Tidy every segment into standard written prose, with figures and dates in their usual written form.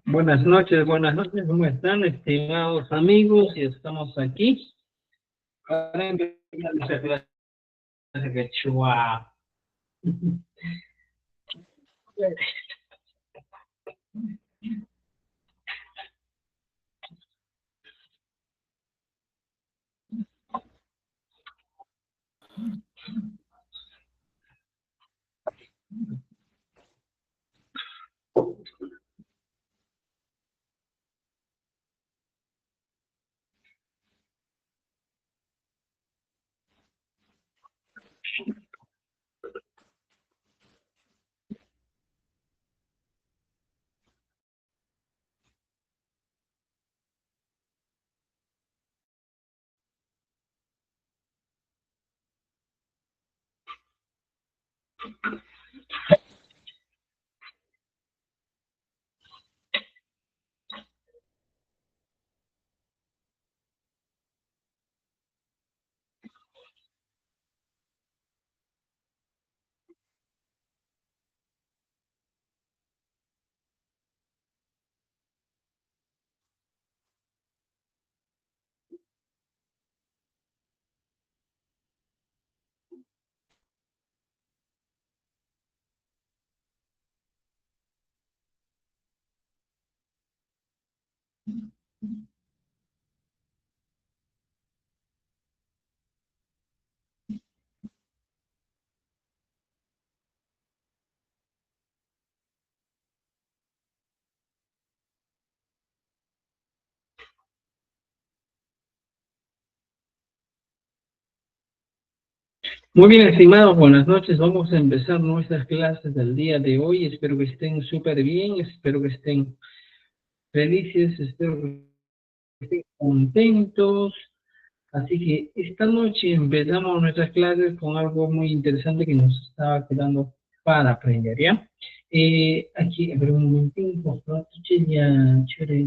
Buenas noches, ¿cómo están, estimados amigos? Y estamos aquí para empezar nuestra clase de quechua. Muy bien, estimados, buenas noches. Vamos a empezar nuestras clases del día de hoy. Espero que estén súper bien, espero que estén felices, espero que estén contentos. Así que esta noche empezamos nuestras clases con algo muy interesante que nos estaba quedando para aprender, ¿ya? Aquí, a ver, un momentín, por favor, ya, chévere,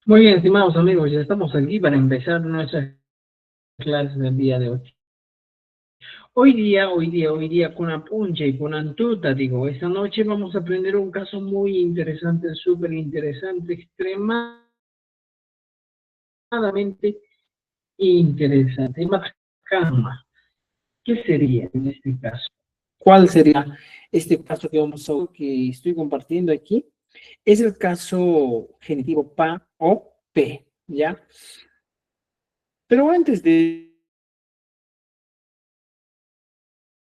Muy bien, estimados amigos, ya estamos aquí para empezar nuestras clases del día de hoy. Hoy día, con Apuncha y con Antuta, digo, esta noche vamos a aprender un caso muy interesante, súper interesante, extremadamente interesante. Macama, ¿qué sería en este caso? ¿Cuál sería este caso que estoy compartiendo aquí? Es el caso genitivo PA o P, ¿ya? Pero antes de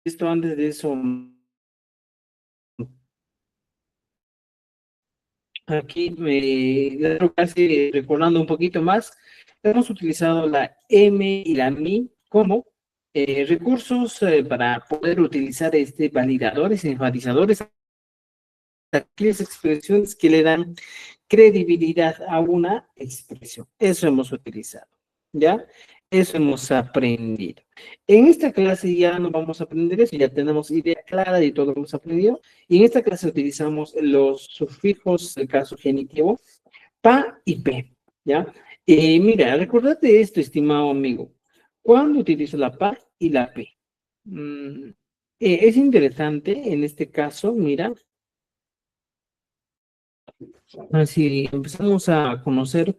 eso, aquí casi recordando un poquito más, hemos utilizado la M y la MI como recursos para poder utilizar validadores, enfatizadores, aquellas expresiones que le dan credibilidad a una expresión. Eso hemos utilizado, ¿ya? Eso hemos aprendido. En esta clase ya no vamos a aprender eso, ya tenemos idea clara de todo lo que hemos aprendido. Y en esta clase utilizamos los sufijos del caso genitivo, pa y p, ¿ya? Mira, recordate esto, estimado amigo. ¿Cuándo utilizo la pa y la p? Es interesante en este caso, mira, si empezamos a conocer,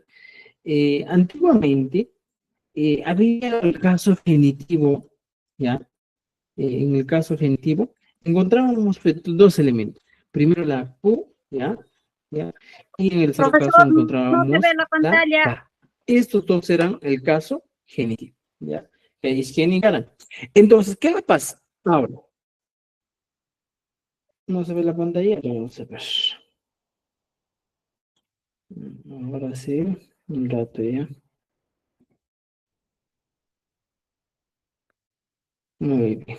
antiguamente había el caso genitivo, ¿ya? En el caso genitivo encontrábamos pues, dos elementos. Primero la pu, ¿ya? ¿ya? Y en el tercer caso Profesor, no se encontramos ve la la pantalla. pa. Estos dos serán el caso genitivo, ¿ya? Es que indicarán. Entonces, ¿qué le pasa? Ahora, no se ve la pantalla, vamos a ver. Ahora sí, un rato ya. Muy bien.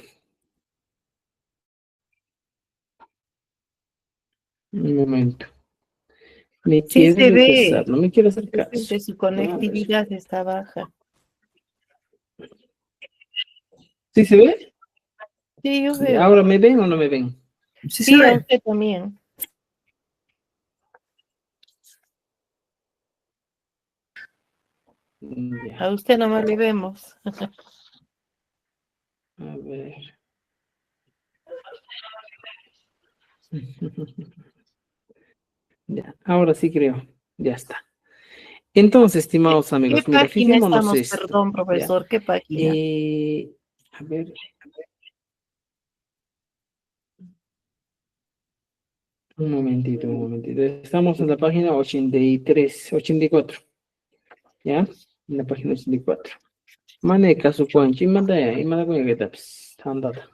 Un momento. Me Sí quiere se ve. rechazar, no me quiere hacer caso. De su A ver. conectividad está baja. ¿Sí se ve? Sí, yo Ya, veo. ¿ahora me ven o no me ven? Sí se Sí, a ve. usted también. Ya, A usted nomás le vemos. a ver. Ya, ahora sí creo. Ya está. Entonces, estimados ¿Qué amigos, mira, página fijémonos estamos? esto. Perdón, ¿Ya? profesor, ¿qué página? A ver. Un momentito, un momentito. Estamos en la página 83, 84. ¿Ya? En la página 84. Mane caso cuanchi, manda ya, y manda con el taps. Andata.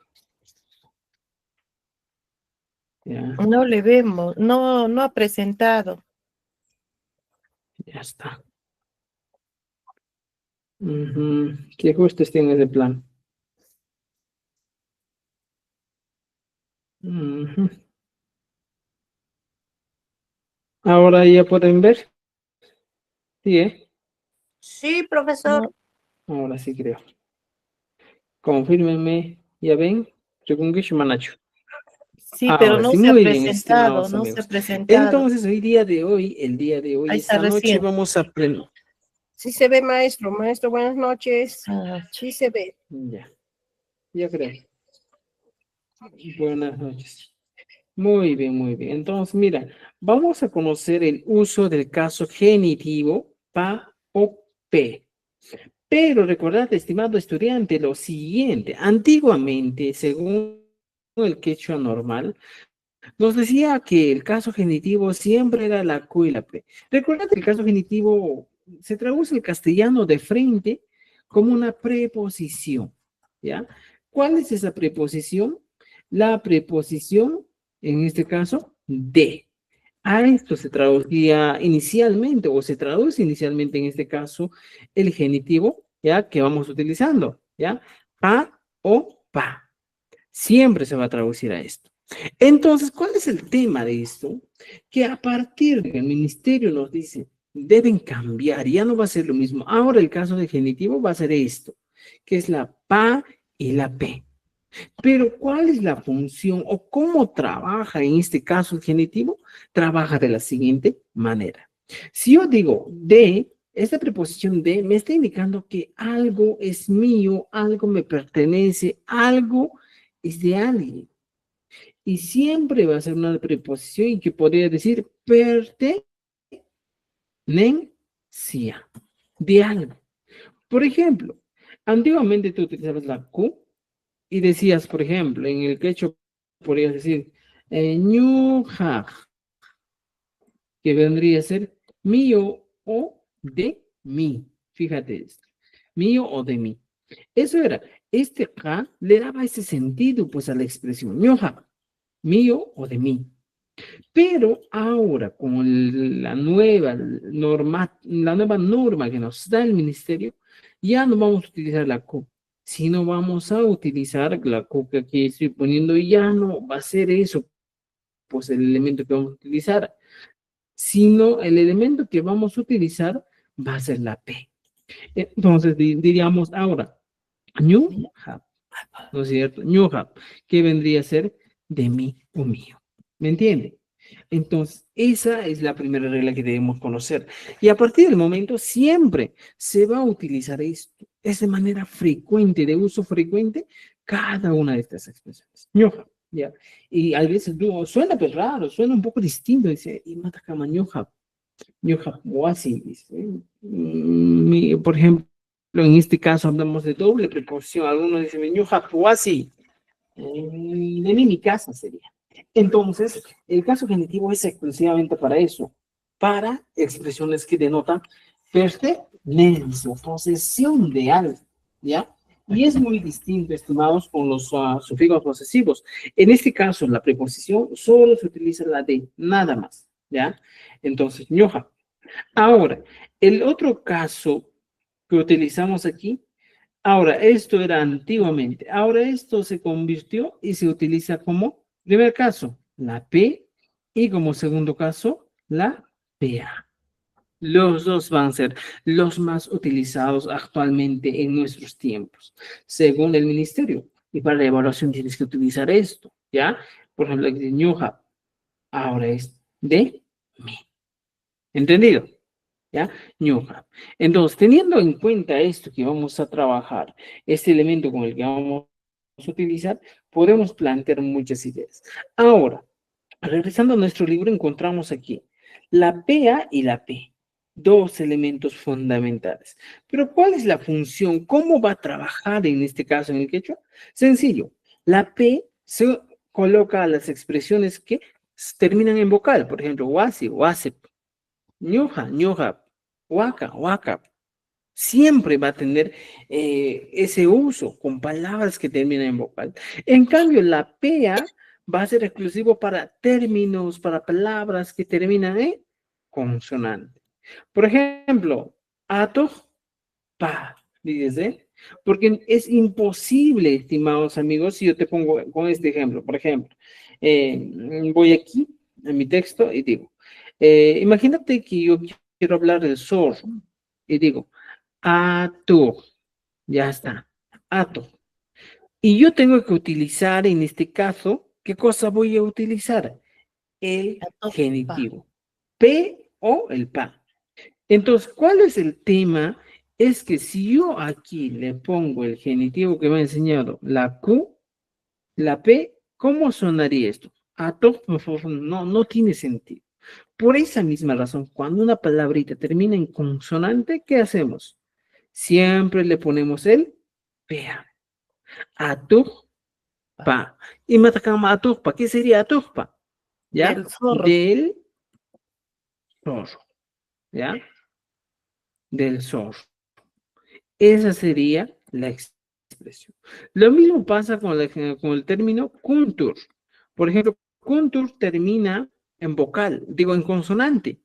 Ya, No le vemos. No, no ha presentado. ya está. ¿Qué ajustes tienes de plan? Ujú. Ahora ya pueden ver. Sí, ¿eh? Sí, profesor. No. Ahora sí creo. Confírmenme. ¿Ya ven? Según que Manacho. Sí, pero Ahora no sí, se ha muy bien, presentado, estimados no se ha amigos. presentado. Entonces, el día de hoy, Ahí está esta noche, recién. vamos a aprender. Sí se ve, maestro. Maestro, buenas noches. Ah, Sí se ve. Ya, ya creo. Buenas noches. Muy bien, muy bien. Entonces, mira, vamos a conocer el uso del caso genitivo pa o pe. Pero recordad, estimado estudiante, lo siguiente. Antiguamente, según el quechua normal, nos decía que el caso genitivo siempre era la Q y la P. Recordad que el caso genitivo se traduce al castellano de frente como una preposición, ¿ya? ¿Cuál es esa preposición? La preposición, en este caso, de. A esto se traducía inicialmente, o se traduce inicialmente en este caso, el genitivo, ¿ya? Que vamos utilizando, ¿ya? Pa o pa. Siempre se va a traducir a esto. Entonces, ¿cuál es el tema de esto? Que a partir de que el ministerio nos dice, deben cambiar, ya no va a ser lo mismo. Ahora el caso de genitivo va a ser esto, que es la PA y la P. Pero ¿cuál es la función o cómo trabaja en este caso el genitivo? Trabaja de la siguiente manera. Si yo digo de, esta preposición de me está indicando que algo es mío, algo me pertenece, algo es de alguien. Y siempre va a ser una preposición que podría decir pertenencia de algo. Por ejemplo, antiguamente tú utilizabas la Q y decías, por ejemplo, en el quechua podrías decir ñuja, que vendría a ser mío o de mí. Fíjate esto, mío o de mí. Eso era, este ja le daba ese sentido pues a la expresión ñoja, mío o de mí. Pero ahora, con la nueva norma que nos da el ministerio, ya no vamos a utilizar la Q, sino vamos a utilizar la Q que aquí estoy poniendo y ya no va a ser eso, pues el elemento que vamos a utilizar, sino el elemento que vamos a utilizar va a ser la P. Entonces diríamos ahora, new have, ¿no es cierto? New have, que vendría a ser de mí o mío. ¿Me entiende? Entonces, esa es la primera regla que debemos conocer. Y a partir del momento, siempre se va a utilizar esto. Es de manera frecuente, de uso frecuente, cada una de estas expresiones. Ñoja, ¿ya? Y a veces suena pues raro, suena un poco distinto. Dice, y mata kama ñoja, ñoja, o así, dice. Por ejemplo, en este caso hablamos de doble preposición. Algunos dicen, ñoja, o así. De mí, mi casa sería. Entonces, el caso genitivo es exclusivamente para eso, para expresiones que denotan pertenencia, posesión de algo, ¿ya? Y es muy distinto, estimados, con los sufijos posesivos. En este caso, la preposición solo se utiliza la de, nada más, ¿ya? Entonces, ñoja. Ahora, el otro caso que utilizamos aquí, ahora, esto era antiguamente, ahora esto se convirtió y se utiliza como primer caso, la P, y como segundo caso, la PA. Los dos van a ser los más utilizados actualmente en nuestros tiempos, según el ministerio. Y para la evaluación tienes que utilizar esto, ¿ya? Por ejemplo, aquí dice ñuja, ahora es de mí. ¿Entendido? ¿Ya? ñuja. Entonces, teniendo en cuenta esto que vamos a trabajar, este elemento con el que vamos a utilizar, podemos plantear muchas ideas. Ahora, regresando a nuestro libro, encontramos aquí la PA y la P, dos elementos fundamentales. Pero, ¿cuál es la función? ¿Cómo va a trabajar en este caso en el quechua? Sencillo, la P se coloca a las expresiones que terminan en vocal, por ejemplo, wasi, wasep, ñuja, ñuja, waka, waka. Siempre va a tener ese uso con palabras que terminan en vocal. En cambio, la PA va a ser exclusivo para términos, para palabras que terminan en consonante. Por ejemplo, ato, pa, dice, porque es imposible, estimados amigos, si yo te pongo con este ejemplo, por ejemplo, voy aquí en mi texto y digo, imagínate que yo quiero hablar del zorro y digo, ato, ya está, ato. Y yo tengo que utilizar en este caso, ¿qué cosa voy a utilizar? El Atopa. genitivo, P o el pa. Entonces, ¿cuál es el tema? Es que si yo aquí le pongo el genitivo que me ha enseñado, la Q, la P, ¿cómo sonaría esto? Ato, no tiene sentido. Por esa misma razón, cuando una palabrita termina en consonante, ¿qué hacemos? Siempre le ponemos el PA. Atukpa. Y matacama atukpa. ¿Qué sería atukpa? ¿Ya? Del zorro. Del zorro. ¿Ya? Del zorro. Esa sería la expresión. Lo mismo pasa con el término kuntur. Por ejemplo, kuntur termina en vocal, digo en consonante.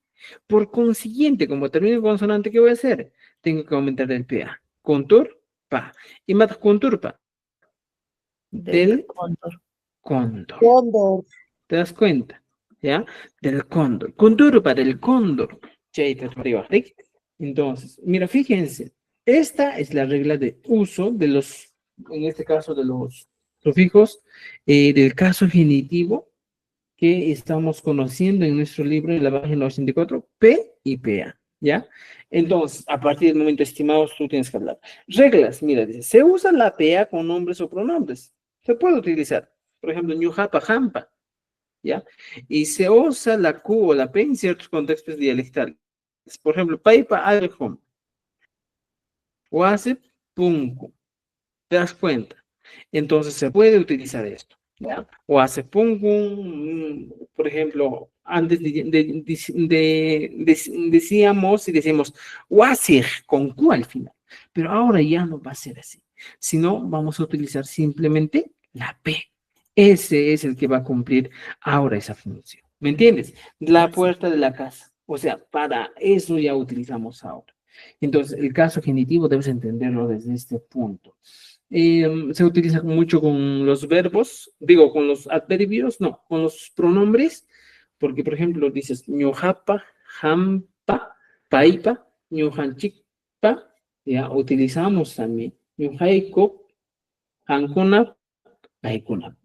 Por consiguiente, como termina en consonante, ¿qué voy a hacer? Tengo que aumentar el PA. Kuntur, pa. Y mata kuntur, pa. Del Del cóndor. cóndor. Cóndor. ¿Te das cuenta? ¿Ya? Del cóndor. Cóndor para el cóndor. Chaita arriba, ¿sí? Entonces, mira, fíjense, esta es la regla de uso de los, en este caso, de los sufijos, del caso genitivo que estamos conociendo en nuestro libro en la página 84, P y PA, ¿ya? Entonces, a partir del momento, estimados, tú tienes que hablar. Reglas, mira, dice, se usa la PA con nombres o pronombres. Se puede utilizar, por ejemplo, ñujapa, jampa, ¿ya? Y se usa la Q o la P en ciertos contextos dialectales. Por ejemplo, paipa, alhom, wasip, punku. ¿Te das cuenta? Entonces se puede utilizar esto, ¿ya? O hace punkum, por ejemplo, antes decíamos y decimos wasir con Q al final, pero ahora ya no va a ser así, sino vamos a utilizar simplemente la P. Ese es el que va a cumplir ahora esa función. ¿Me entiendes? La puerta de la casa. O sea, para eso ya utilizamos ahora. Entonces, el caso genitivo debes entenderlo desde este punto. Se utiliza mucho con los verbos, digo, con los adverbios, no, con los pronombres, porque, por ejemplo, dices ñojapa, jampa, paipa, ñojanchikpa, ya utilizamos también ñojaiko, jankuna, paikuna.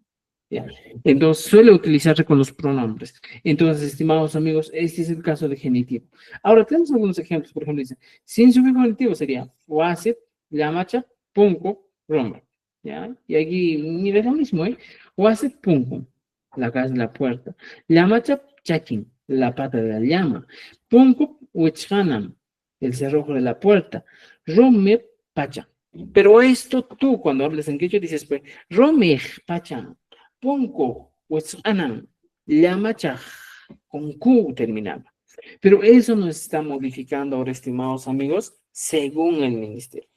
¿Ya? Entonces suele utilizarse con los pronombres. Entonces, estimados amigos, este es el caso de genitivo. Ahora tenemos algunos ejemplos. Por ejemplo, dice, sin sufijo genitivo sería wasit, llamacha, punco, roma. ¿Ya? Y aquí, mira lo mismo, ¿eh? Wasit, punco, la casa de la puerta. Llamacha, chakin, la pata de la llama. Punco, huichhanam, el cerrojo de la puerta. Romer, pacha. Pero esto tú, cuando hables en quechua, dices, pues, romer, pacha. Punko, Anan, Llamacha, con Q terminaba. Pero eso nos está modificando ahora, estimados amigos, según el ministerio.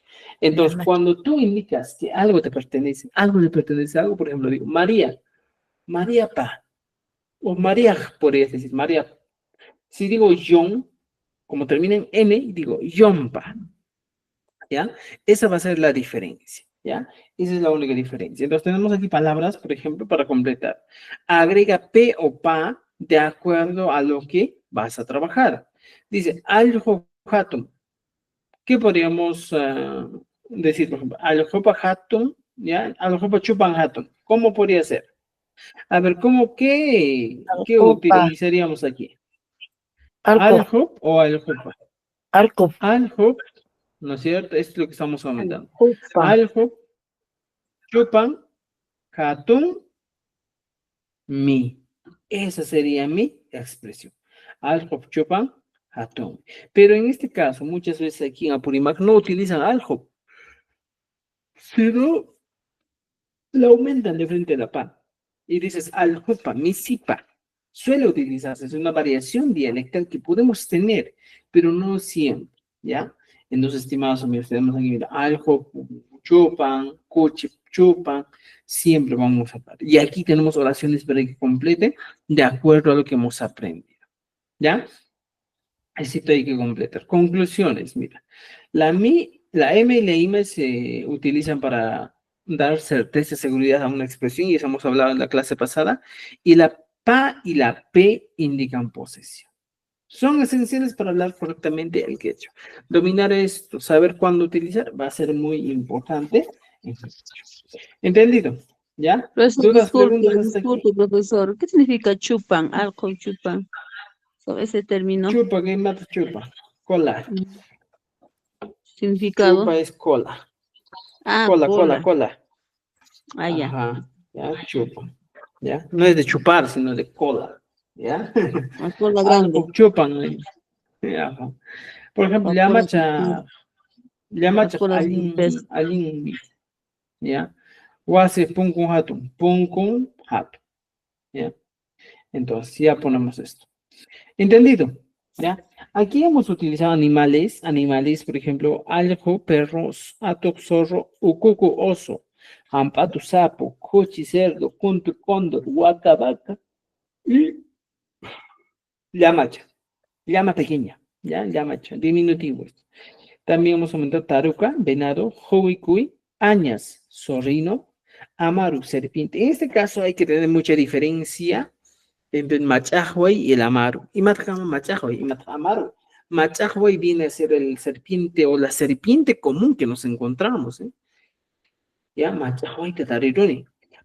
Entonces, Llamacha. cuando tú indicas que algo te pertenece, algo le pertenece a algo, por ejemplo, digo, María, María Pa, o María, podrías decir, María. Si digo John, como termina en N, digo Yompa, ¿ya? Esa va a ser la diferencia, ¿ya? Esa es la única diferencia. Entonces tenemos aquí palabras, por ejemplo, para completar. Agrega P o PA de acuerdo a lo que vas a trabajar. Dice, aljo hatum. ¿Qué podríamos decir, por ejemplo? Aljo hatum, ¿ya? Aljo chupan hatum. ¿Cómo podría ser? A ver, ¿qué Alcopa. utilizaríamos aquí? Alco. ¿Aljo o aljopa? Alco. Aljo, ¿no es cierto? Esto es lo que estamos comentando. Alcopa. Aljo, chupan, hatun, mi. Esa sería mi expresión. Aljo, chupan, hatun. Pero en este caso, muchas veces aquí en Apurímac no utilizan aljo, sino la aumentan de frente a la pa. Y dices aljopa, mi sipa. Suele utilizarse, es una variación dialectal que podemos tener, pero no siempre, ¿ya? Entonces, estimados amigos, tenemos aquí, mira, aljo, chupan, coche, chupan, siempre vamos a hablar. Y aquí tenemos oraciones para que complete de acuerdo a lo que hemos aprendido, ¿ya? Así hay que completar. Conclusiones, mira. La M y la IME se utilizan para dar certeza y seguridad a una expresión, y eso hemos hablado en la clase pasada, y la PA y la P indican posesión. Son esenciales para hablar correctamente el quechua. Dominar esto, saber cuándo utilizar, va a ser muy importante. ¿Entendido? ¿Ya? Profesor, ¿Dudas, preguntas hasta aquí? disculpe, profesor. ¿Qué significa chupan? Alcohol chupan. So, ese término. Chupa, ¿qué mata chupa? Cola. Significado. Chupa es cola. Ah, Cola, cola. cola. Ah, ya. Ajá, ya, chupa. ¿Ya? No es de chupar, sino de cola. ¿Ya? Ah, cola grande. Algo chupan. Ya, ajá. Por ejemplo, La cola llamacha cola de pez. alguien, ¿ya? Wase punkun hatun, punkun hatun, ¿ya? Entonces, ya ponemos esto. ¿Entendido? ¿Ya? Aquí hemos utilizado animales, por ejemplo, aljo, perros, atok, zorro, ukuku, oso, ampatu, sapo, cochi, cerdo, cuntu, cóndor, huaca, vaca y llamacha, llama pequeña, ¿ya? Llamacha, diminutivos. También hemos aumentado taruca, venado, huicuy, añas, zorrino, amaru, serpiente. En este caso hay que tener mucha diferencia entre el machahuay y el amaru. Y matjama machahuay y amaru. Machahuay viene a ser el serpiente o la serpiente común que nos encontramos, ¿eh? Ya, machahuay tatarironi.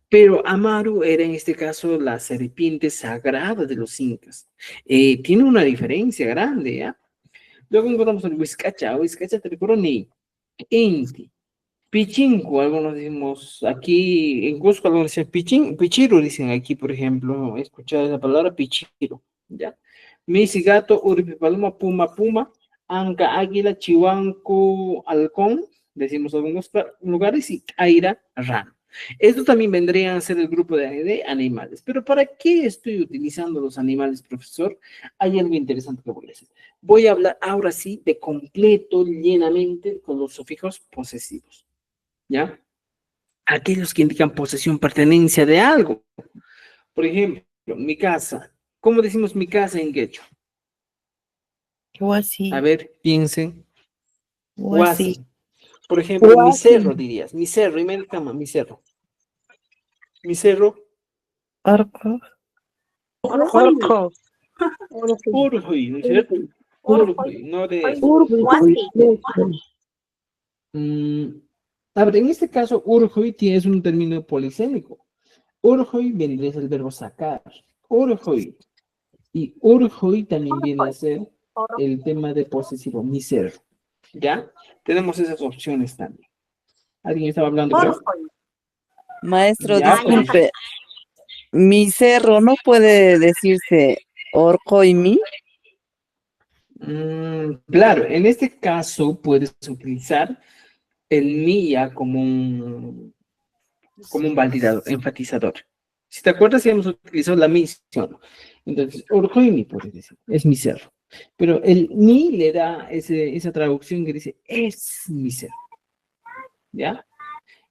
Pero amaru era en este caso la serpiente sagrada de los incas. Tiene una diferencia grande, ¿ya? Luego encontramos el huizcacha tricoroni, inti, pichinco, algunos decimos aquí, en Cusco algunos dicen pichiro, dicen aquí, por ejemplo, he escuchado esa palabra pichiro, ¿ya? Misi, gato, uripe, paloma, puma, anca, águila, chihuanco, halcón, decimos algunos lugares, y aira, rana. Esto también vendrían a ser el grupo de animales. Pero ¿para qué estoy utilizando los animales, profesor? Hay algo interesante que voy a hacer. Voy a hablar ahora sí de completo, llenamente, con los sufijos posesivos, ¿ya? Aquellos que indican posesión, pertenencia de algo. Por ejemplo, mi casa. ¿Cómo decimos mi casa en quechua? Huasi. A ver, piensen. Huasi. Huasi. Por ejemplo, mi Huasi. cerro, dirías. Mi cerro, y me cama, mi cerro. Mi cerro. Orco. Orco. Urjuy, ¿no es cierto? Urjuy, no de... A ver, en este caso, urjuy es un término polisémico. Urjuy vendría a ser el verbo sacar. Urjuy. Y urjuy también viene a ser el tema de posesivo, mi cerro. ¿Ya? Tenemos esas opciones también. ¿Alguien estaba hablando, creo? Maestro, Ya, disculpe, mi cerro no puede decirse orco y mi. Claro, en este caso puedes utilizar el mi ya como un validador, enfatizador. Si te acuerdas, ya hemos utilizado la mi, ¿sí o no? Entonces, orjoimi, puedes decir, es mi cerro. Pero el mi le da esa traducción que dice, es mi cerro. ¿Ya?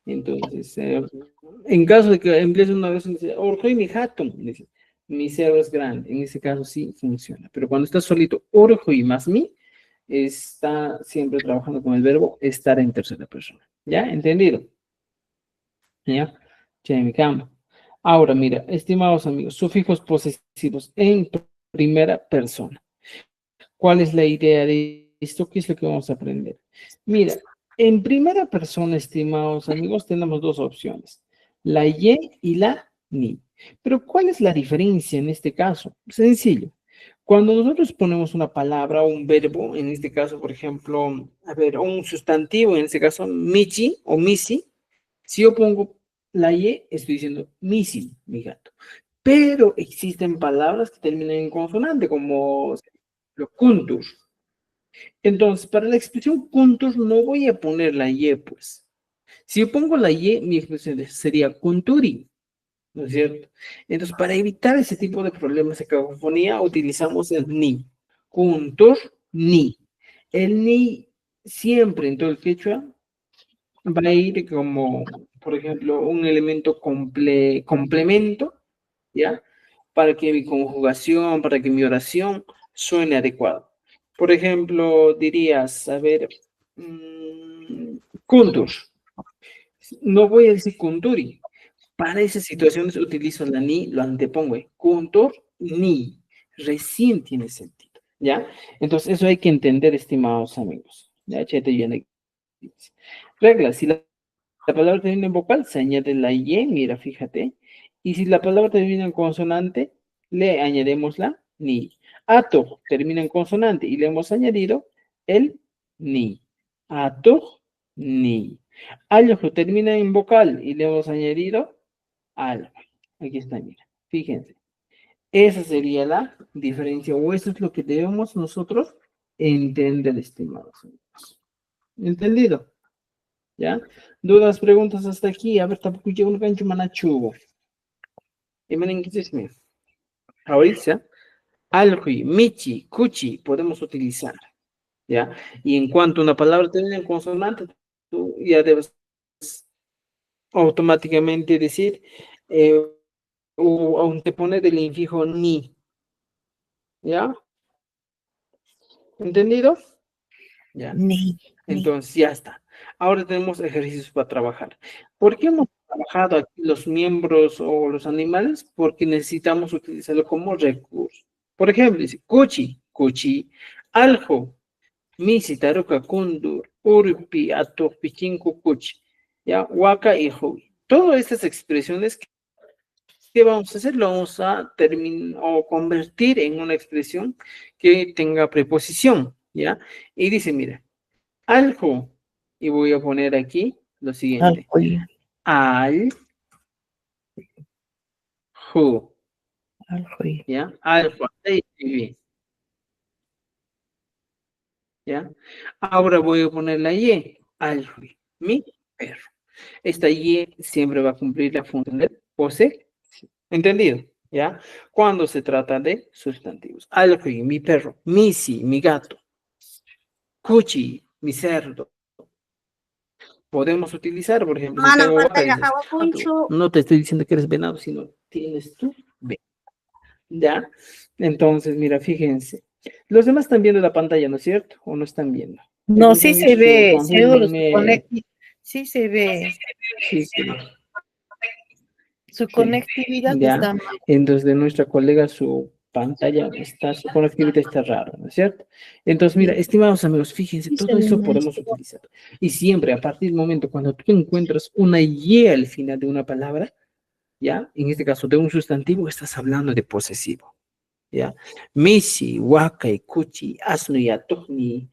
Entonces, en caso de que emplees una vez, dice, orjoimi hatun, dice, mi cerro es grande. En ese caso sí funciona. Pero cuando estás solito, orjoi más mi, está siempre trabajando con el verbo estar en tercera persona. ¿Ya? ¿Entendido? ¿Ya? Chemicam. Ahora, mira, estimados amigos, sufijos posesivos en primera persona. ¿Cuál es la idea de esto? ¿Qué es lo que vamos a aprender? Mira, en primera persona, estimados amigos, tenemos dos opciones, la y y la ni. Pero ¿cuál es la diferencia en este caso? Sencillo. Cuando nosotros ponemos una palabra o un verbo, en este caso, por ejemplo, a ver, un sustantivo, en este caso, michi o misi, si yo pongo la y, estoy diciendo misi, mi gato. Pero existen palabras que terminan en consonante, como lo kuntur. Entonces, para la expresión kuntur no voy a poner la y, pues. Si yo pongo la y, mi expresión sería kunturi, ¿no es cierto? Entonces, para evitar ese tipo de problemas de cacofonía, utilizamos el ni. Kuntur, ni. El ni siempre en todo el quechua va a ir como, por ejemplo, un elemento complemento, ¿ya? Para que mi conjugación, para que mi oración suene adecuado. Por ejemplo, dirías, a ver, kuntur. No voy a decir kunturi. Para esas situaciones utilizo la ni, lo antepongo. Kuntur, ni. Recién tiene sentido, ¿ya? Entonces, eso hay que entender, estimados amigos. ¿Ya? Chete, viene. Regla, si la palabra termina en vocal, se añade la y, mira, fíjate. Y si la palabra termina en consonante, le añadimos la ni. Ato termina en consonante y le hemos añadido el ni. Ato, ni. Aljo termina en vocal y le hemos añadido al. Aquí está, mira. Fíjense. Esa sería la diferencia, o eso es lo que debemos nosotros entender, estimados amigos. ¿Entendido? ¿Ya? Dudas, preguntas hasta aquí. A ver, tampoco llega un gancho manachugo. Y miren, ¿qué es mío? Ahorita, alji, michi, cuchi, podemos utilizar. ¿Ya? Y en cuanto una palabra termina en consonante, tú ya debes automáticamente decir, o anteponer el infijo ni. ¿Ya? ¿Entendido? Ya. Ni. Entonces, ya está. Ahora tenemos ejercicios para trabajar. ¿Por qué hemos trabajado aquí los miembros o los animales? Porque necesitamos utilizarlo como recurso. Por ejemplo, dice, cuchi, cuchi, aljo, misi, taruca, kundur, urpi, ato, pichinku, cuchi, ya, huaca y jovi. Todas estas expresiones que vamos a hacer, lo vamos a terminar o convertir en una expresión que tenga preposición, ¿ya? Y dice, mira, aljo, y voy a poner aquí lo siguiente. Aljoy. Al, ju, Aljoy. ¿ya? Aljo, ahí escribí, ¿ya? Ahora voy a poner la y, aljo, mi perro. Esta y siempre va a cumplir la función de posesión. ¿Entendido? ¿Ya? Cuando se trata de sustantivos. Aljo, mi perro, misi, mi gato, cuchi, mi cerdo. Podemos utilizar, por ejemplo, si tengo vaca, dices, no te estoy diciendo que eres venado, sino tienes tú venado. ¿Ya? Entonces, mira, fíjense. Los demás están viendo la pantalla, ¿no es cierto? ¿O no están viendo? No, sí se ve, seguro. Confírmenme. Sí se ve. Sí, sí. Su conectividad Ya. está mal. Entonces, de nuestra colega, su pantalla está, su conectividad está raro, ¿no es cierto? Entonces, mira, estimados amigos, fíjense, Sí todo se ve, eso podemos maestro. utilizar. Y siempre, a partir del momento cuando tú encuentras una y al final de una palabra, ¿ya? En este caso, de un sustantivo, estás hablando de posesivo, ¿ya? Misi, Wakai, Kuchi, Asnu, Atohni.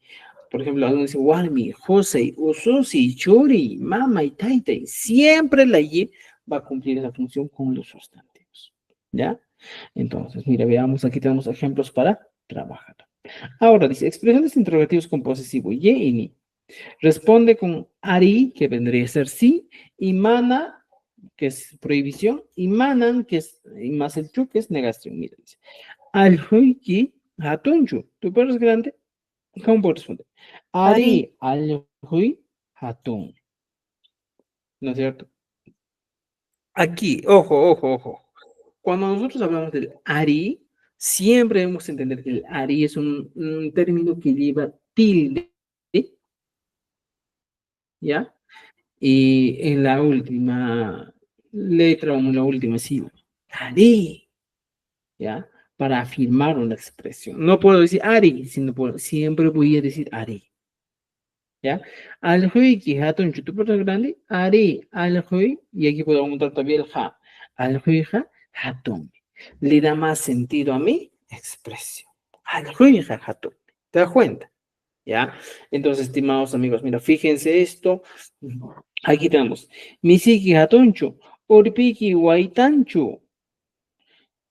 Por ejemplo, algunos dicen Walmi, Josei, Ususi, Churi, Mama y Taitai. Siempre la Y va a cumplir esa función con los sustantivos, ¿ya? Entonces, mira, veamos, aquí tenemos ejemplos para trabajar. Ahora dice, expresiones interrogativas con posesivo, Y y Ni. Responde con Ari, que vendría a ser sí, y Mana que es prohibición, y manan, que es, y más el chu, que es negación. Mira, dice, alhuiki hatunchu, tu perro es grande, ¿cómo puedo responder? Ari alhui hatun, ¿no es cierto? Aquí, ojo, ojo, ojo. Cuando nosotros hablamos del Ari, siempre debemos entender que el Ari es un término que lleva tilde, ¿ya? Y en la última letra o en la última sílaba. Ari, ¿ya? Para afirmar una expresión. No puedo decir Ari, sino siempre voy a decir Ari, ¿ya? Al hui ki hatun chutu por grande, Ari, al hui, y aquí puedo aumentar todavía el ja. Al hui ja, hatun. Le da más sentido a mi expresión. Al hui ja, hatun. ¿Te das cuenta? ¿Ya? Entonces, estimados amigos, mira, fíjense esto. Aquí tenemos. Misiki hatunchu, orpiki waitanchu.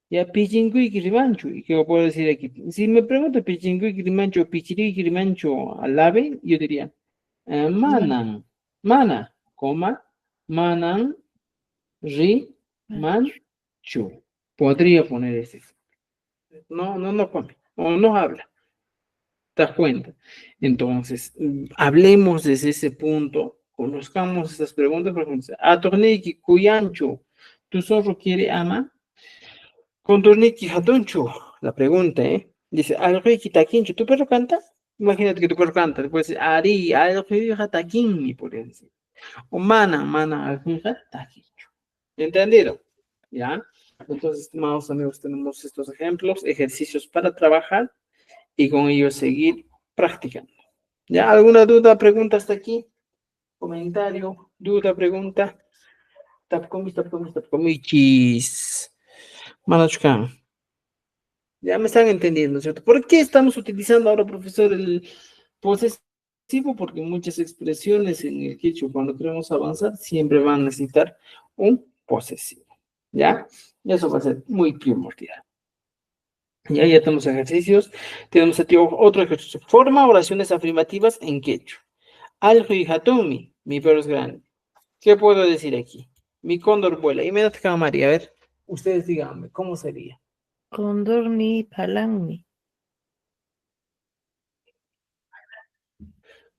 Ya, pichinguiki rimanchu. ¿Y qué puedo decir aquí? Si me pregunto pichinguiki rimanchu, pichiriki rimanchu al ave, yo diría, manan, mana, coma, manan, rimanchu. Podría poner ese. No come, o no habla. ¿Te das cuenta? Entonces, hablemos desde ese punto, conozcamos estas preguntas, por ejemplo, Atorniki Kuyancho, ¿tu zorro quiere ama? Contorniki Hatuncho, la pregunta, ¿eh? Dice, Alriki Taquincho, ¿tu perro canta? Imagínate que tu perro canta, después dice, Ari, Alriki Taquini, por decir. O mana, Alriki Taquincho. ¿Entendido? ¿Ya? Entonces, estimados amigos, tenemos estos ejemplos, ejercicios para trabajar y con ello seguir practicando. ¿Ya? ¿Alguna duda, pregunta hasta aquí? Comentario, duda, pregunta. Tapcomichis. Manachkan. Ya me están entendiendo, ¿cierto? ¿Por qué estamos utilizando ahora, profesor, el posesivo? Porque muchas expresiones en el quechua, cuando queremos avanzar, siempre van a necesitar un posesivo. ¿Ya? Y eso va a ser muy primordial. Ya tenemos ejercicios. Tenemos aquí otro ejercicio. Forma oraciones afirmativas en quechua. Al-Hatomi, mi perro es grande. ¿Qué puedo decir aquí? Mi cóndor vuela. Y me da María, a ver, ustedes díganme, ¿cómo sería? Condor ni palanmi.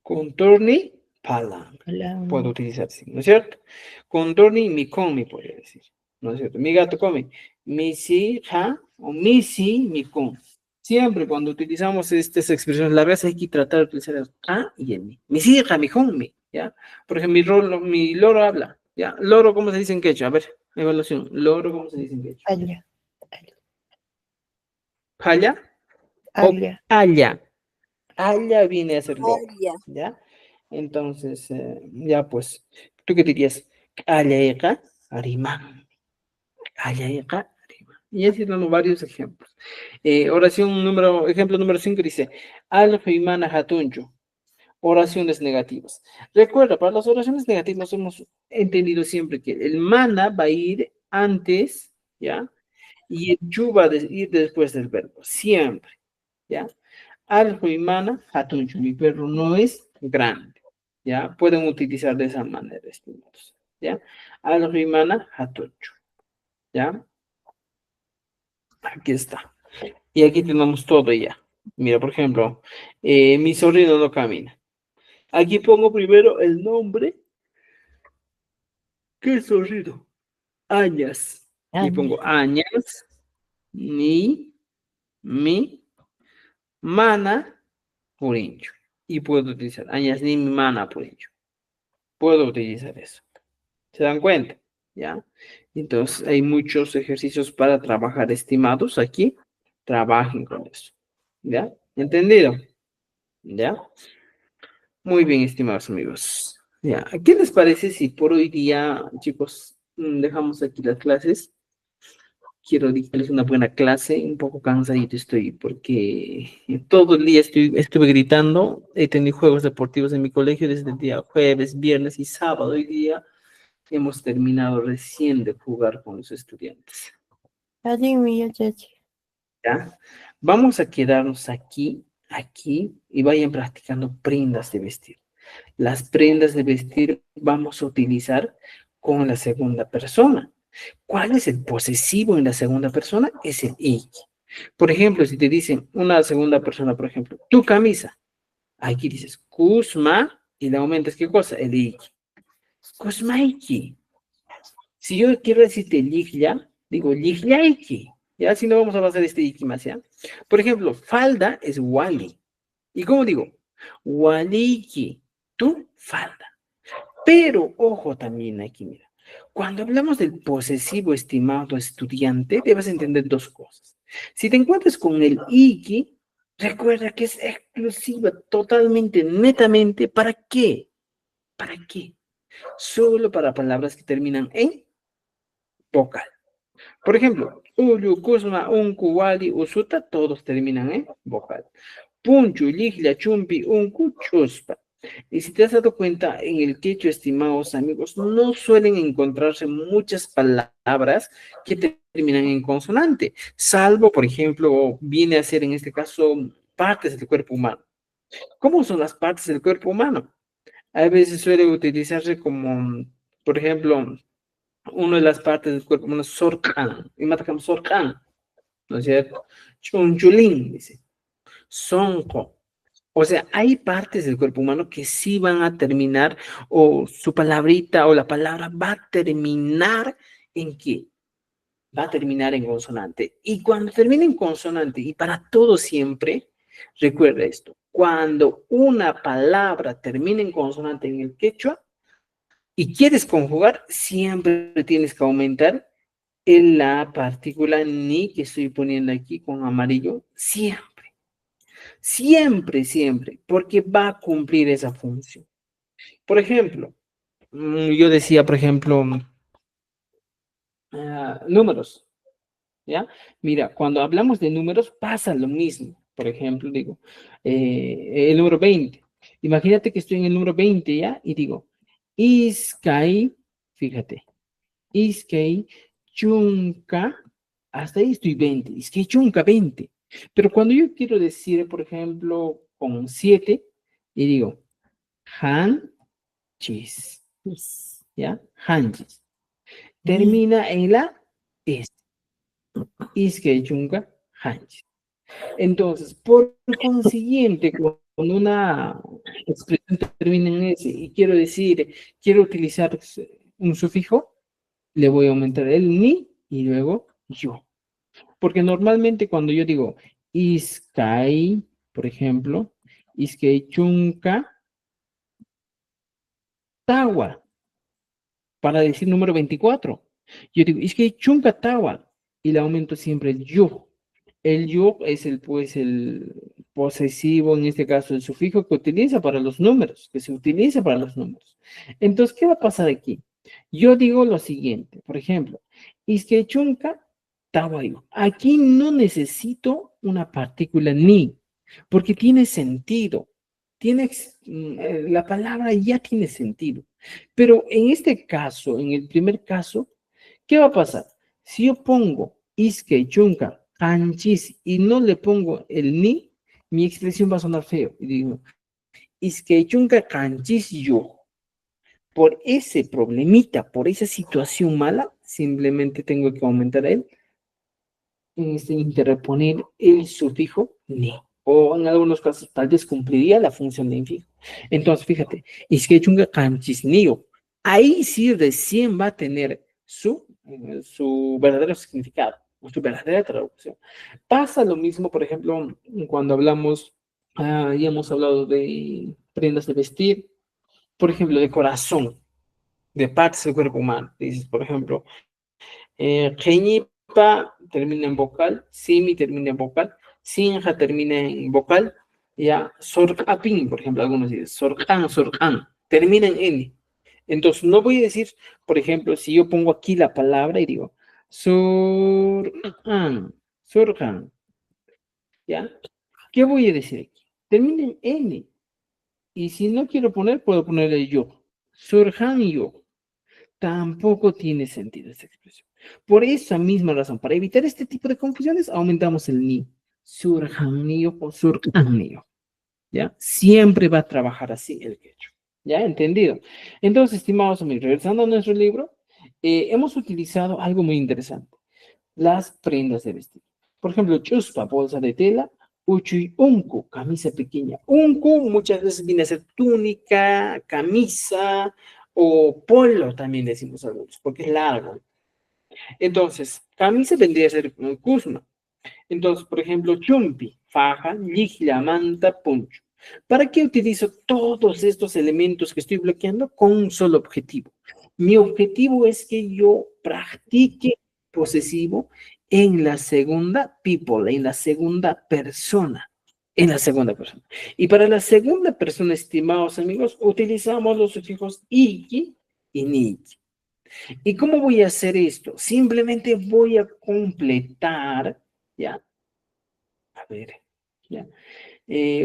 Contorni, palan. Palanmi. Puedo utilizar así, ¿no es cierto? Contorni, mi comi, podría decir. ¿No es cierto? Mi gato come. Mi si, ja, o mi si, mi con. Siempre cuando utilizamos estas expresiones largas hay que tratar de utilizar el a y el mi. Mi si, ja, mi con, mi. ¿Ya? Por ejemplo, mi loro habla. ¿Ya? Loro, ¿cómo se dice en quechua? A ver, evaluación. Loro, ¿cómo se dice en quechua? Alia. ¿Paya? Alia. Allá. Allá viene a ser loro. ¿Ya? Entonces, ya pues, ¿tú qué dirías? Allaeka, arimán. Allaeka, arimán. Y así damos varios ejemplos. Ejemplo número 5 dice, al-Huimana hatuncho. Oraciones negativas. Recuerda, para las oraciones negativas hemos entendido siempre que el mana va a ir antes, ¿ya? Y el chu va a ir después del verbo, siempre, ¿ya? Al-Huimana hatuncho. Mi perro no es grande. ¿Ya? Pueden utilizar de esa manera, estimados. ¿Ya? Al-Rimana Hatocho. ¿Ya? Aquí está. Y aquí tenemos todo ya. Mira, por ejemplo, mi sobrino no camina. Aquí pongo primero el nombre. ¿Qué sobrino? Añas. Y pongo Añas, mi mana, purincho. Y puedo utilizar Añas ni mi mana, purincho. Puedo utilizar eso. ¿Se dan cuenta? ¿Ya? Entonces, hay muchos ejercicios para trabajar, estimados. Aquí, trabajen con eso. ¿Ya? ¿Entendido? ¿Ya? Muy bien, estimados amigos. ¿Ya? ¿Qué les parece si por hoy día, chicos, dejamos aquí las clases? Quiero dictarles una buena clase, un poco cansadito estoy porque todo el día estuve gritando. He tenido juegos deportivos en mi colegio desde el día jueves, viernes y sábado. Hoy día hemos terminado recién de jugar con los estudiantes. ¿Ya? Vamos a quedarnos aquí, y vayan practicando prendas de vestir. Las prendas de vestir vamos a utilizar con la segunda persona. ¿Cuál es el posesivo en la segunda persona? Es el iki. Por ejemplo, si te dicen una segunda persona, por ejemplo, tu camisa, aquí dices kusma y le aumentas ¿qué cosa? El iki. Kusmaiki. Si yo quiero decirte liglia, digo ligliaiki. Ya, si no vamos a pasar este iki más, ¿ya? Por ejemplo, falda es wali. ¿Y cómo digo? Waliki, tu falda. Pero, ojo también aquí, mira. Cuando hablamos del posesivo, estimado estudiante, debes entender dos cosas. Si te encuentras con el iki, recuerda que es exclusiva, totalmente, netamente, ¿para qué? ¿Para qué? Solo para palabras que terminan en vocal. Por ejemplo, Ulu, Kusma, Unku, Wali, Usuta, todos terminan en vocal. Punchu, Liglia, Chumpi, Unku, Chuspa. Y si te has dado cuenta, en el quechua, estimados amigos, no suelen encontrarse muchas palabras que terminan en consonante, salvo, por ejemplo, viene a ser en este caso partes del cuerpo humano. ¿Cómo son las partes del cuerpo humano? A veces suele utilizarse como, por ejemplo, una de las partes del cuerpo humano, sorcan, y matacam sorcan, ¿no es cierto? Chunchulín, dice, sonco. O sea, hay partes del cuerpo humano que sí van a terminar, o su palabrita o la palabra va a terminar ¿en qué? Va a terminar en consonante. Y cuando termina en consonante, y para todo siempre, recuerda esto, cuando una palabra termina en consonante en el quechua y quieres conjugar, siempre tienes que aumentar en la partícula ni que estoy poniendo aquí con amarillo, siempre. Siempre, siempre, porque va a cumplir esa función. Por ejemplo, yo decía, por ejemplo, números, ¿ya? Mira, cuando hablamos de números pasa lo mismo. Por ejemplo, digo, el número 20. Imagínate que estoy en el número 20, ¿ya? Y digo, Iskay, fíjate, Iskay, Chunka, hasta ahí estoy 20, Iskay, Chunka, 20. Pero cuando yo quiero decir, por ejemplo, con 7, y digo, Hanchis, ¿ya? Hanchis. Termina en la S. Iskay, Chunka, Hanchis. Entonces, por consiguiente, cuando una expresión termina en S y quiero decir, quiero utilizar un sufijo, le voy a aumentar el ni y luego yo. Porque normalmente cuando yo digo Iskay, por ejemplo, Iskay chunka tawa, para decir número 24. Yo digo Iskay chunka tawa y le aumento siempre el yo. El yo es el, pues, el posesivo, en este caso, el sufijo que utiliza para los números, que se utiliza para los números. Entonces, ¿qué va a pasar aquí? Yo digo lo siguiente, por ejemplo, Iskechunka tawayo. Aquí no necesito una partícula ni, porque tiene sentido. La palabra ya tiene sentido. Pero en este caso, en el primer caso, ¿qué va a pasar? Si yo pongo Iskechunka kanchis y no le pongo el ni, mi expresión va a sonar feo. Y digo, Iskechunka kanchis yo. Por ese problemita, por esa situación mala, simplemente tengo que aumentar interponer el sufijo ni. O en algunos casos tal vez cumpliría la función de infijo. Entonces, fíjate, Iskechunga kanchisnio. Ahí sí recién va a tener su verdadero significado, o su verdadera traducción. Pasa lo mismo, por ejemplo, cuando hablamos, ya hemos hablado de prendas de vestir, por ejemplo, de corazón, de partes del cuerpo humano. Dices, por ejemplo, Geñipa termina en vocal, Simi termina en vocal, Sinja termina en vocal, ya, Sorcapin, por ejemplo, algunos dicen, Sorcan, termina en N. Entonces, no voy a decir, por ejemplo, si yo pongo aquí la palabra y digo, Sorcan, ¿ya? ¿Qué voy a decir aquí? Termina en N. Y si no quiero poner, puedo ponerle yo. Surjan yo. Tampoco tiene sentido esta expresión. Por esa misma razón, para evitar este tipo de confusiones, aumentamos el ni. Surjanio o surcanio. ¿Ya? Siempre va a trabajar así el quechua. ¿Ya? ¿Entendido? Entonces, estimados amigos, regresando a nuestro libro, hemos utilizado algo muy interesante, las prendas de vestir. Por ejemplo, chuspa, bolsa de tela, uchuy, unku, camisa pequeña. Unku muchas veces viene a ser túnica, camisa o polo también decimos algunos, porque es largo. Entonces, camisa vendría a ser kusma. Entonces, por ejemplo, chumpi, faja, ligla, manta, poncho. ¿Para qué utilizo todos estos elementos que estoy bloqueando con un solo objetivo? Mi objetivo es que yo practique posesivo en la segunda people, en la segunda persona. En la segunda persona. Y para la segunda persona, estimados amigos, utilizamos los sufijos iki y niki. ¿Y cómo voy a hacer esto? Simplemente voy a completar, ¿ya? A ver, ¿ya?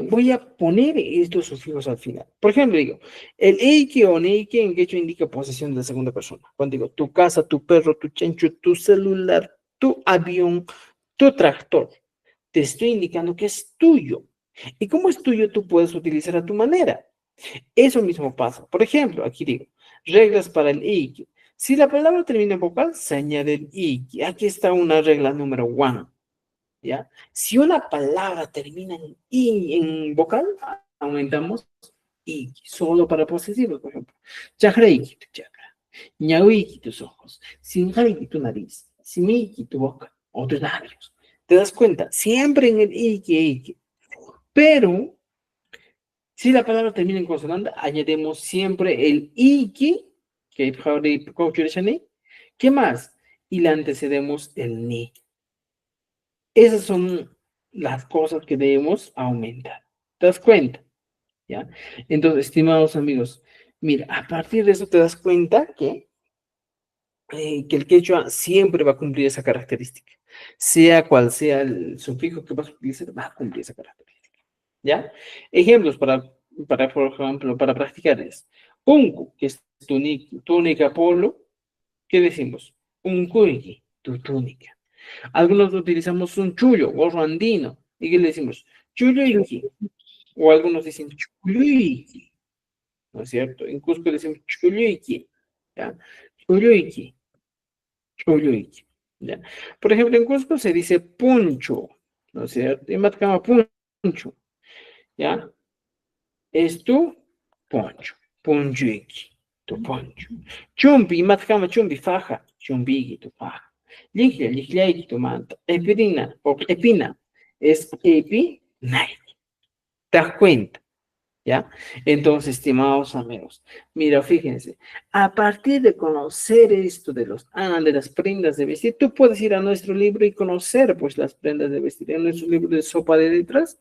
Voy a poner estos sufijos al final. Por ejemplo, digo, el eike o neike en quechua indica posesión de la segunda persona. Cuando digo tu casa, tu perro, tu chancho, tu celular, tu avión, tu tractor, te estoy indicando que es tuyo. Y como es tuyo, tú puedes utilizar a tu manera. Eso mismo pasa. Por ejemplo, aquí digo, reglas para el eike. Si la palabra termina en vocal, se añade el eike. Aquí está una regla número 1. ¿Ya? Si una palabra termina en i en vocal, aumentamos i, solo para posesivos, por ejemplo. Chajreiki, tu chakra. Ñahuiki, tus ojos. Sinjaiki, tu nariz. Simiki, tu boca o tus labios. ¿Te das cuenta? Siempre en el iki. Pero, si la palabra termina en consonante, añadimos siempre el iki, que es ¿qué más? Y le antecedemos el ni. Esas son las cosas que debemos aumentar. ¿Te das cuenta? ¿Ya? Entonces, estimados amigos, mira, a partir de eso te das cuenta que el quechua siempre va a cumplir esa característica. Sea cual sea el sufijo que vas a utilizar, va a cumplir esa característica. ¿Ya? Ejemplos por ejemplo, para practicar es unku, que es túnica polo. ¿Qué decimos? Unkuiki, tu túnica. Algunos utilizamos un chullo, gorro andino. ¿Y qué le decimos? Chulluiki. O algunos dicen chulluiki. ¿No es cierto? En Cusco le decimos chulluiki. ¿Ya? Chulluiki. Chulluiki. ¿Ya? Por ejemplo, en Cusco se dice puncho. ¿No es cierto? En Matacama, puncho. ¿Ya? Es tu poncho. Punchuiki. Tu poncho. Chumpi, en Matacama, chumpi, faja. Chumbigi, tu faja. Liglia, ligliaiki, tu manta. Epidina, o epina, es epi, Nike. ¿Te das cuenta? ¿Ya? Entonces, estimados amigos, mira, fíjense, a partir de conocer esto de las prendas de vestir, tú puedes ir a nuestro libro y conocer, pues, las prendas de vestir. En nuestro libro de sopa de letras,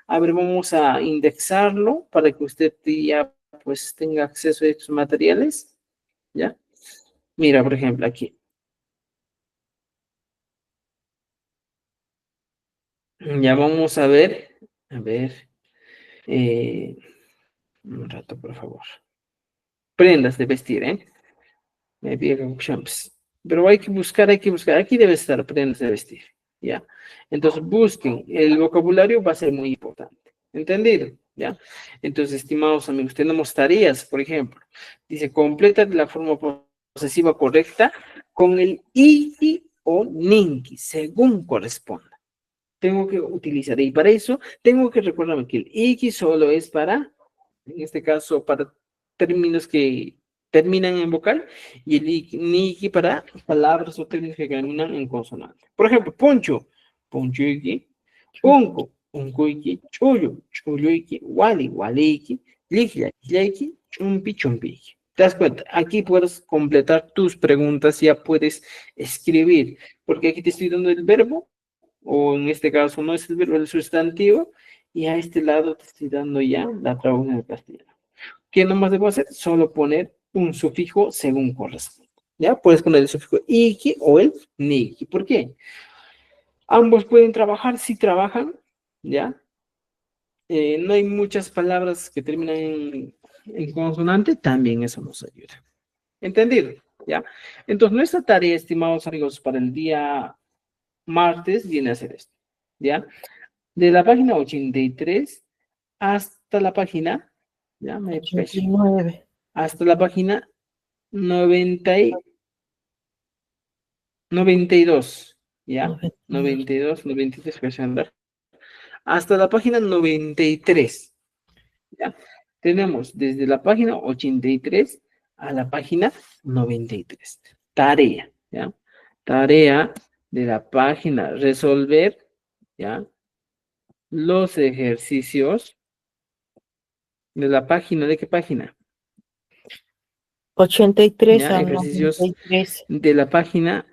a ver, vamos a indexarlo para que usted ya, pues, tenga acceso a estos materiales, ¿ya? Mira, por ejemplo, aquí. Ya vamos a ver, un rato, por favor. Prendas de vestir, ¿eh? Me piden champs. Pero hay que buscar. Aquí debe estar prendas de vestir, ¿ya? Entonces busquen. El vocabulario va a ser muy importante. ¿Entendido? ¿Ya? Entonces, estimados amigos, tenemos tareas, por ejemplo. Dice, completa la forma posesiva correcta con el iki o ninki, según corresponda. Tengo que utilizar. Y para eso, tengo que recordarme que el iki solo es para, en este caso, para términos que terminan en vocal, y el niki para palabras o términos que terminan en consonante. Por ejemplo, poncho, ponchuiki, unco, uncuiki, chullo, chulluiki, wali, waliki, liglia, ligliaiki, chumpi, chumpiki. ¿Te das cuenta? Aquí puedes completar tus preguntas, ya puedes escribir, porque aquí te estoy dando el verbo, o en este caso no es el verbo, el sustantivo, y a este lado te estoy dando ya la traducción en castellano. ¿Qué nomás debo hacer? Solo poner un sufijo según corresponde. ¿Ya? Puedes poner el sufijo iki o el niki. ¿Por qué? Ambos pueden trabajar, si trabajan, ¿ya? No hay muchas palabras que terminan en consonante, también eso nos ayuda. ¿Entendido? ¿Ya? Entonces, nuestra tarea, estimados amigos, para el día martes viene a ser esto, ¿ya? De la página 83 hasta la página, ya me 89. hasta la página 90 92, ¿ya? 92. 92, 93, voy a andar. Hasta la página 93, ¿ya? Tenemos desde la página 83 a la página 93. Tarea, ¿ya? Tarea de la página, resolver, ¿ya? Los ejercicios de la página, ¿de qué página? 83 ¿Ya? al Ejercicios 93. de la página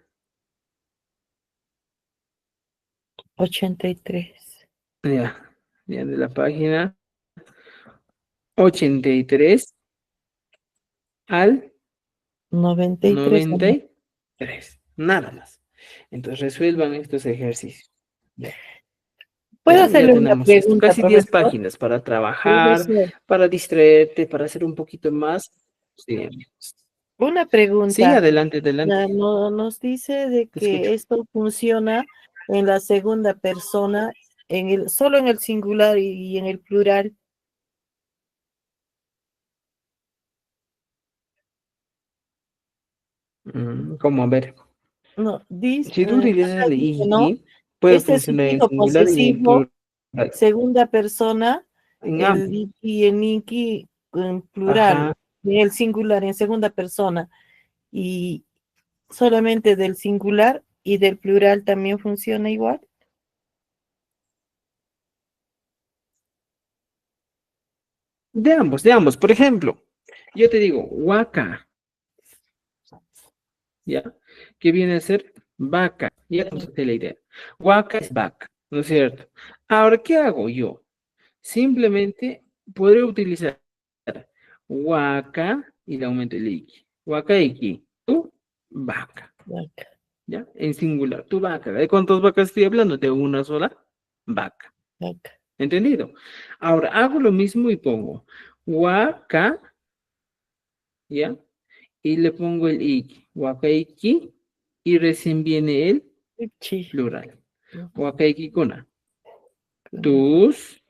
83. ya, de la página 83 al 93 al 93, nada más. Entonces resuelvan estos ejercicios. Ya, ¿Puedo ya hacerle una tenemos esto, pregunta, casi 10 profesor? páginas para trabajar, Profesor, para distraerte, para hacer un poquito más. Sí, una sí, pregunta. adelante, adelante. No, nos dice de Te que escucho. esto funciona en la segunda persona, solo en el singular y en el plural. ¿Cómo? A ver, No, dice, si tú utilizas el dice, ¿no? ing, puede Este funcionar en sufijo singular y en posesivo, plural. segunda persona, En el ambos. iki, el niki en plural, Ajá. en el singular, en segunda persona, y solamente del singular y del plural también funciona igual. De ambos, de ambos. Por ejemplo, yo te digo, huaca, ¿ya? Que viene a ser vaca. Ya contaste la idea. Huaca es vaca, ¿no es cierto? Ahora, ¿qué hago yo? Simplemente podré utilizar huaca y le aumento el iki. Huaca iki. Tú, vaca, ¿ya? En singular, tu vaca. ¿De cuántas vacas estoy hablando? De una sola vaca. Vaca. ¿Entendido? Ahora, hago lo mismo y pongo huaca, ¿ya? Y le pongo el iki, wakaiki, y recién viene el Ichi. plural. Ujú. Wakaiki kuna, tus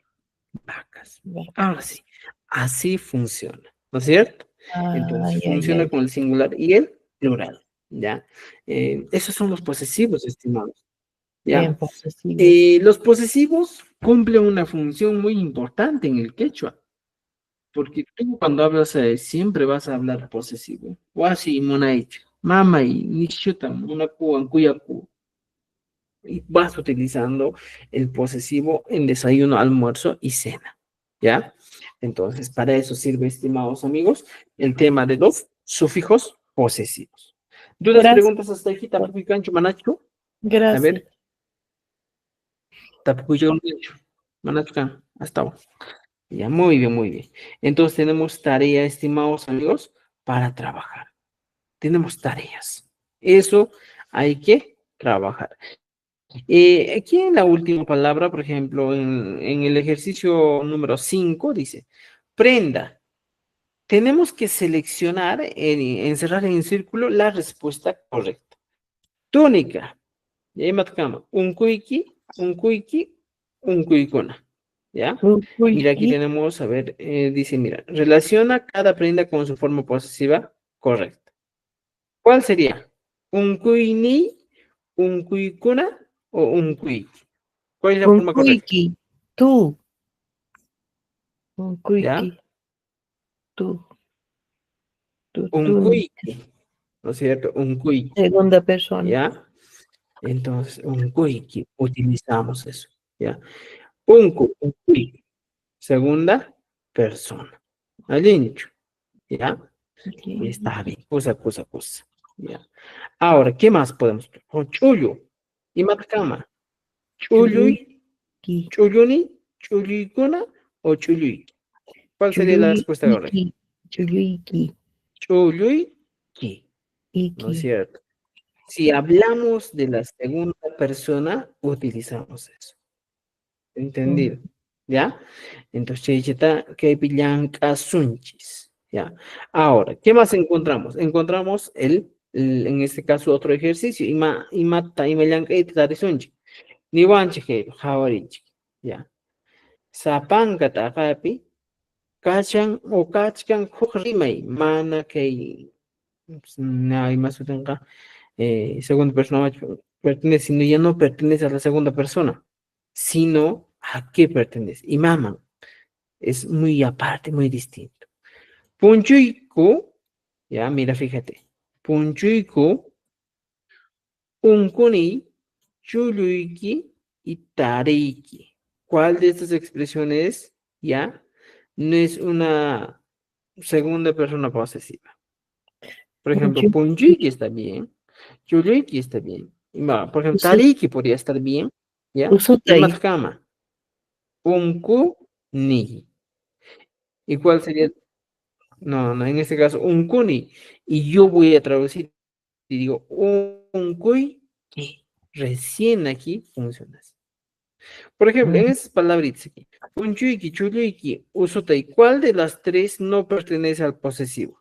vacas. Vaca. Ahora sí, así funciona, ¿no es cierto? Entonces Ay, ay, funciona ay. con el singular y el plural, ¿ya? Esos son los posesivos, estimados, Bien, ¿ya? posesivos. Los posesivos cumplen una función muy importante en el quechua. Porque tú cuando hablas siempre vas a hablar posesivo. Wasi monaicha, mama y nishuta, munaku, ankuyaku. Y vas utilizando el posesivo en desayuno, almuerzo y cena. ¿Ya? Entonces, para eso sirve, estimados amigos, el tema de los sufijos posesivos. ¿Dudas, Gracias. preguntas hasta aquí? ¿Tapuy cancho, manacho? A Gracias. ver, tapuy cancho, manacho, hasta ahora. Ya, muy bien, muy bien. Entonces tenemos tarea, estimados amigos, para trabajar. Tenemos tareas. Eso hay que trabajar. Aquí en la última palabra, por ejemplo, en el ejercicio número 5, dice, prenda. Tenemos que seleccionar, encerrar en círculo la respuesta correcta. Túnica. Y ahí marcamos un cuiki, un cuicona. ¿Ya? Mira, aquí Uy, tenemos, a ver, dice, mira, relaciona cada prenda con su forma posesiva correcta. ¿Cuál sería? ¿Un cuini, un cuicuna o un cuic? ¿Cuál es la un forma correcta? cuiqui. Tú. Un ¿Ya? cuiqui. Tú. Un Tú. cuiqui, ¿no es cierto? Un cuiqui, Segunda persona. ¿ya? Entonces, un cuiqui, utilizamos eso, ¿ya? Un cuiqui, segunda persona. Alincho, ¿ya? Aquí. Está bien, cosa. ¿Ya? Ahora, ¿qué más podemos? Con chullo y matcama. Chulluy, Chulluiki. chulluni, chulluicuna o chulluy. ¿Cuál sería la respuesta correcta? Chulluiki. Chulluiki. Chulluyki, ¿no es Iki. cierto? Si hablamos de la segunda persona, utilizamos eso. Mm. ¿Entendido? ¿Ya? Entonces, chaychita, que pillanca sunchis. ¿Ya? Ahora, ¿qué más encontramos? Encontramos en este caso, otro ejercicio. Imata, imellanca, y tarisunchi. Niwanchi, jawarinchi. ¿Ya? Sapanga, takapi, kachan o kachkan, huk rimay, mana kay, na, más segunda persona pertenece, sino ya no pertenece a la segunda persona, sino a qué pertenece. Y mama es muy aparte, muy distinto. Punchuyku, ya, mira, fíjate. Punchuyku, unkuni, chuluyki y tariki. ¿Cuál de estas expresiones, ya, no es una segunda persona posesiva? Por ejemplo, punchuyki está bien, chuluyki está bien. Por ejemplo, tariki podría estar bien, ¿ya? Y Usutai. matkama, unku, ni. ¿Y cuál sería? No, no, en este caso, unkuni. Y yo voy a traducir y digo, unkui, que recién aquí funciona así. Por ejemplo, en esas palabritas aquí, punchuyki, chuluyki, usutai, ¿cuál de las tres no pertenece al posesivo?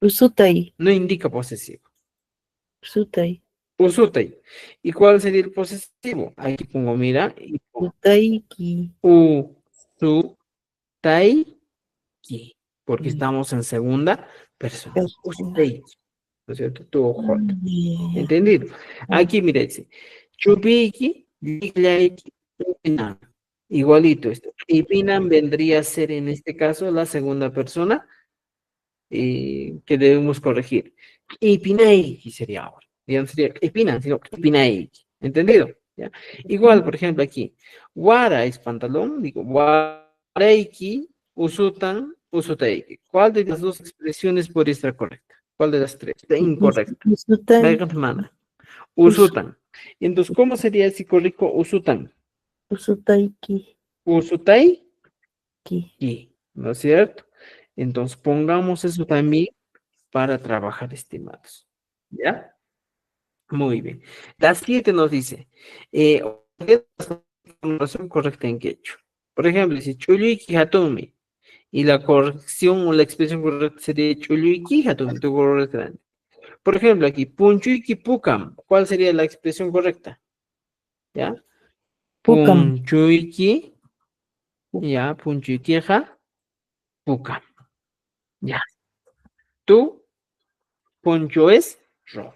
Usutai. No indica posesivo. Usutai. Usutai. ¿Y cuál sería el posesivo? Aquí pongo, mira, y pongo Utaiki. usutaiki, porque estamos en segunda persona. Usutai, ¿no es cierto? Tu ojo. ¿Entendido? Aquí, mira, dice, chupiki, liklaiki, upinan. Igualito esto. Ipinan vendría a ser en este caso la segunda persona que debemos corregir. Ipinaiki sería ahora. Ya no sería ipinan, sino ipinaiki. ¿Entendido? ¿Ya? Igual, por ejemplo, aquí. Wara es pantalón, digo, waraiki, usutan, usutaiki. ¿Cuál de las dos expresiones podría estar correcta? ¿Cuál de las tres? Está incorrecta. Usutai. Venga, hermana. Usutan. Entonces, ¿cómo sería si corrijo usutan? Usutaiki. Usutai, Ki. ¿no es cierto? Entonces, pongamos eso también para trabajar, estimados. ¿Ya? Muy bien. La 7 nos dice, objeto de formulación correcta en quechua. Por ejemplo, dice chuluyki hatumi. Y la corrección o la expresión correcta sería chuluyki hatumi, tu correcto grande. Por ejemplo, aquí, punchuyki pukam. ¿Cuál sería la expresión correcta? ¿Ya? Pukam. Punchuyki, ya, punchuykiha, pukam. Ya. Tú, poncho es rojo.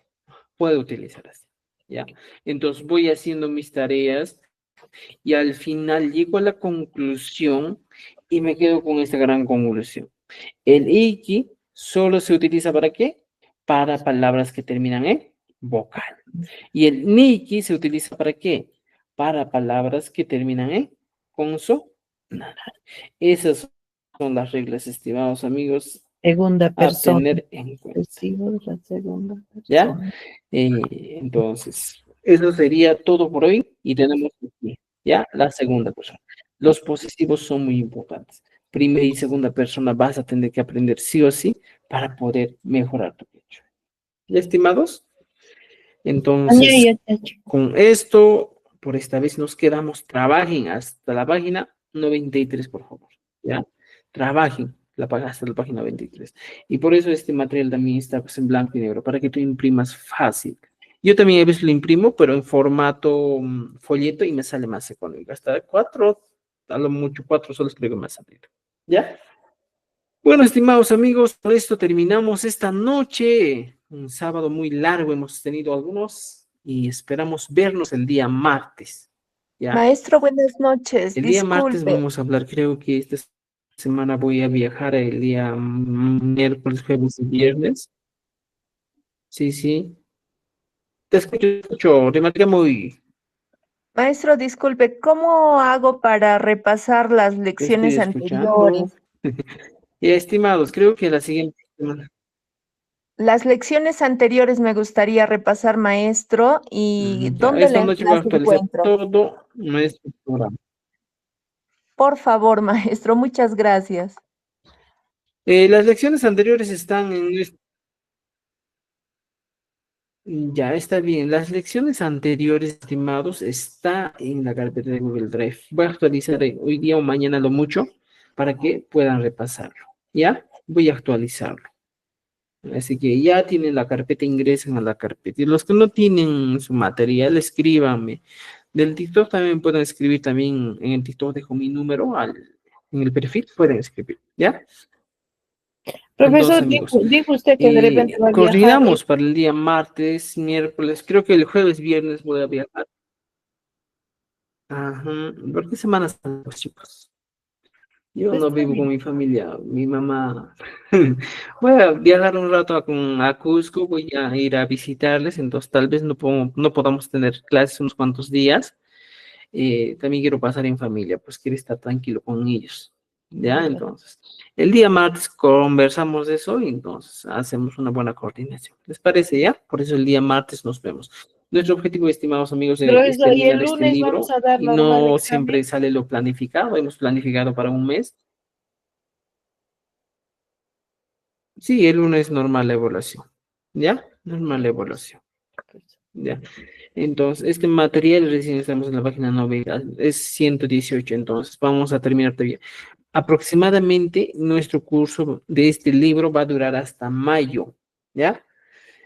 Puede utilizar así. ¿Ya? Entonces voy haciendo mis tareas y al final llego a la conclusión y me quedo con esta gran conclusión. El iki solo se utiliza ¿para qué? Para palabras que terminan en vocal. Y el niki se utiliza ¿para qué? Para palabras que terminan en consonante. Esas son las reglas, estimados amigos, Segunda a persona. tener en cuenta. Posesivo de la segunda ¿Ya? persona. Entonces, eso sería todo por hoy y tenemos aquí, ¿ya? La segunda persona. Los posesivos son muy importantes. Primera y segunda persona vas a tener que aprender sí o sí para poder mejorar tu quechua. ¿Ya, estimados? Entonces, Ya, chacho. con esto, por esta vez nos quedamos. Trabajen hasta la página 93, por favor. ¿Ya? Trabajen hasta la página 93. Y por eso este material también está pues, en blanco y negro, para que tú imprimas fácil. Yo también a veces lo imprimo, pero en formato folleto y me sale más económico. Hasta 4, a lo mucho 4 soles creo que me ha salido. ¿Ya? Bueno, estimados amigos, por esto terminamos esta noche. Un sábado muy largo hemos tenido algunos y esperamos vernos el día martes. ¿Ya? Maestro, buenas noches. El día martes Disculpe, vamos a hablar, creo que esta semana voy a viajar el día miércoles, jueves y viernes. Sí, sí. Te escucho, de manera muy... maestro, disculpe, ¿cómo hago para repasar las Te estoy lecciones escuchando. anteriores? Ya, estimados, creo que la siguiente semana... Las lecciones anteriores me gustaría repasar, maestro, y Ya, ¿dónde esta noche voy a las actualizar encuentro? todo nuestro programa. Por favor, maestro, muchas gracias. Las lecciones anteriores están en... Ya está bien. Las lecciones anteriores, estimados, está en la carpeta de Google Drive. Voy a actualizar hoy día o mañana lo mucho para que puedan repasarlo. ¿Ya? Voy a actualizarlo. Así que ya tienen la carpeta, ingresen a la carpeta. Y los que no tienen su material, escríbanme. Del TikTok también pueden escribir también en el TikTok, dejo mi número en el perfil, pueden escribir. ¿Ya? Profesor, amigos. dijo usted que de repente va a viajar. Coordinamos para el día martes, miércoles, creo que el jueves, viernes voy a viajar. Ajá, ¿por qué Semana Santa, pues, chicos? Yo no Está vivo bien. con mi familia, mi mamá. Voy a viajar un rato a Cusco, voy a ir a visitarles, entonces tal vez no podamos tener clases unos cuantos días. También quiero pasar en familia, pues quiero estar tranquilo con ellos. Ya, entonces, el día martes conversamos de eso y entonces hacemos una buena coordinación. ¿Les parece ya? Por eso el día martes nos vemos. Nuestro objetivo, estimados amigos, es Profesor, y el terminar este lunes libro vamos a dar y normal no examen. siempre sale lo planificado. Hemos planificado para un mes. Sí, el lunes normal la evaluación. ¿Ya? Normal la evaluación. Ya. Entonces, este material recién estamos en la página 90, es 118, entonces vamos a terminar todavía. Aproximadamente nuestro curso de este libro va a durar hasta mayo, ¿ya?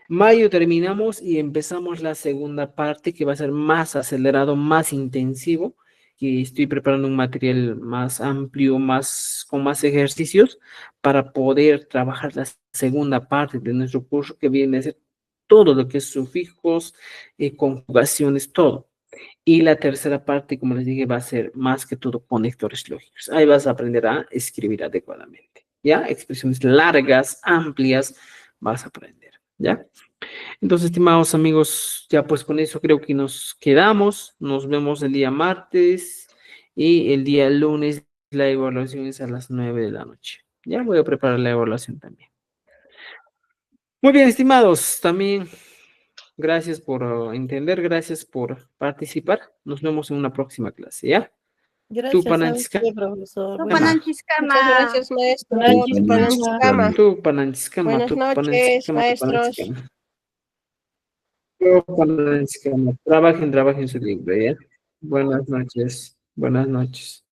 Mayo terminamos y empezamos la segunda parte que va a ser más acelerado, más intensivo, que estoy preparando un material más amplio, con más ejercicios para poder trabajar la segunda parte de nuestro curso que viene a ser todo lo que es sufijos, conjugaciones, todo. Y la tercera parte, como les dije, va a ser más que todo conectores lógicos. Ahí vas a aprender a escribir adecuadamente, ¿ya? Expresiones largas, amplias, vas a aprender, ¿ya? Entonces, estimados amigos, ya pues con eso creo que nos quedamos. Nos vemos el día martes y el día lunes la evaluación es a las 9 de la noche. Ya voy a preparar la evaluación también. Muy bien, estimados, también gracias por entender, gracias por participar. Nos vemos en una próxima clase, ¿ya? Gracias a Pananchiska. usted, profesor. Llama. Muchas gracias, maestro. Pananchiskama. Pananchiskama. Tu Pananchiskama, Buenas tu noches, Pananchiskama, tu maestros. Pananchiskama. Tu Pananchiskama. Trabajen su libro, ¿ya? Buenas noches. Buenas noches.